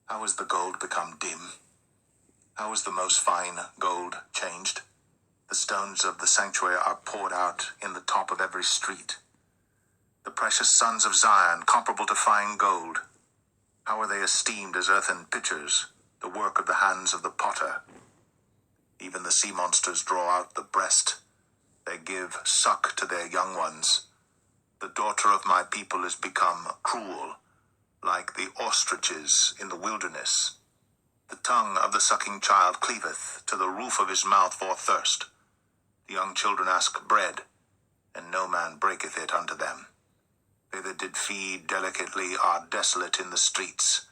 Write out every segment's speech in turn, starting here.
How is the gold become dim? How is the most fine gold changed? The stones of the sanctuary are poured out in the top of every street. The precious sons of Zion, comparable to fine gold. How are they esteemed as earthen pitchers, the work of the hands of the potter? Even the sea monsters draw out the breast. They give suck to their young ones. The daughter of my people is become cruel, like the ostriches in the wilderness. The tongue of the sucking child cleaveth to the roof of his mouth for thirst. The young children ask bread, and no man breaketh it unto them. They that did feed delicately are desolate in the streets.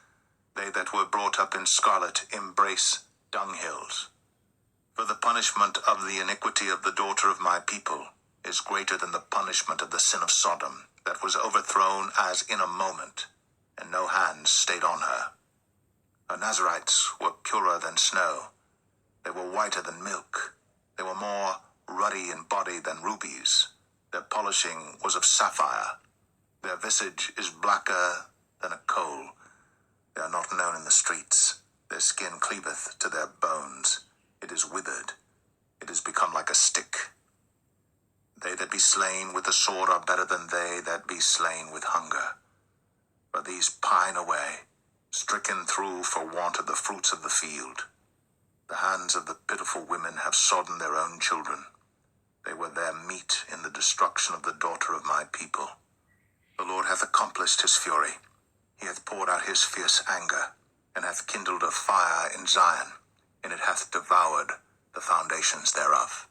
They that were brought up in scarlet embrace dunghills. For the punishment of the iniquity of the daughter of my people is greater than the punishment of the sin of Sodom, that was overthrown as in a moment, and no hands stayed on her. Her Nazarites were purer than snow. They were whiter than milk. They were more ruddy in body than rubies. Their polishing was of sapphire. Their visage is blacker than a coal. They are not known in the streets. Their skin cleaveth to their bones. It is withered. It is become like a stick. They that be slain with the sword are better than they that be slain with hunger. For these pine away, stricken through for want of the fruits of the field. The hands of the pitiful women have sodden their own children. They were their meat in the destruction of the daughter of my people. The Lord hath accomplished his fury. He hath poured out his fierce anger, and hath kindled a fire in Zion, and it hath devoured the foundations thereof.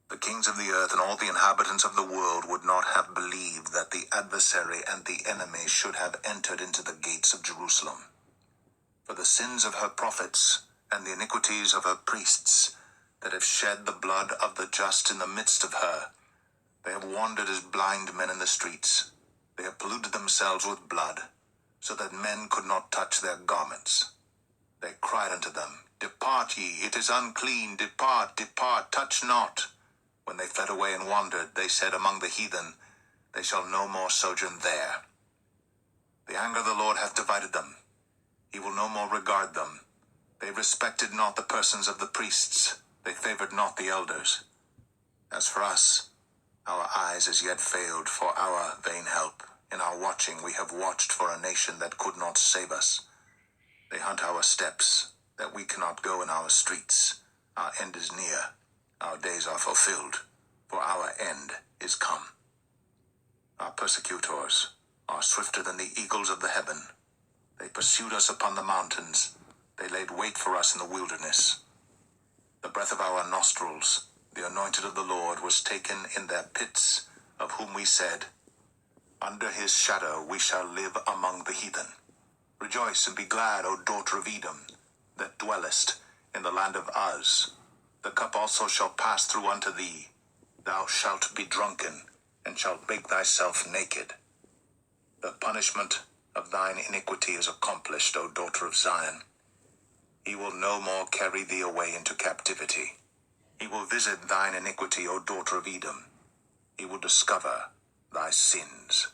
The kings of the earth and all the inhabitants of the world would not have believed that the adversary and the enemy should have entered into the gates of Jerusalem. For the sins of her prophets and the iniquities of her priests, that have shed the blood of the just in the midst of her, they have wandered as blind men in the streets. They have polluted themselves with blood, so that men could not touch their garments. They cried unto them, Depart ye, it is unclean, depart, depart, touch not. When they fled away and wandered, they said among the heathen, They shall no more sojourn there. The anger of the Lord hath divided them. He will no more regard them. They respected not the persons of the priests. They favored not the elders. As for us, our eyes as yet failed for our vain help. In our watching we have watched for a nation that could not save us. They hunt our steps, that we cannot go in our streets. Our end is near. Our days are fulfilled, for our end is come. Our persecutors are swifter than the eagles of the heaven. They pursued us upon the mountains. They laid wait for us in the wilderness. The breath of our nostrils, the anointed of the Lord, was taken in their pits, of whom we said, Under his shadow we shall live among the heathen. Rejoice and be glad, O daughter of Edom, that dwellest in the land of Uz. The cup also shall pass through unto thee. Thou shalt be drunken, and shalt bake thyself naked. The punishment of thine iniquity is accomplished, O daughter of Zion. He will no more carry thee away into captivity. He will visit thine iniquity, O daughter of Edom. He will discover thy sins.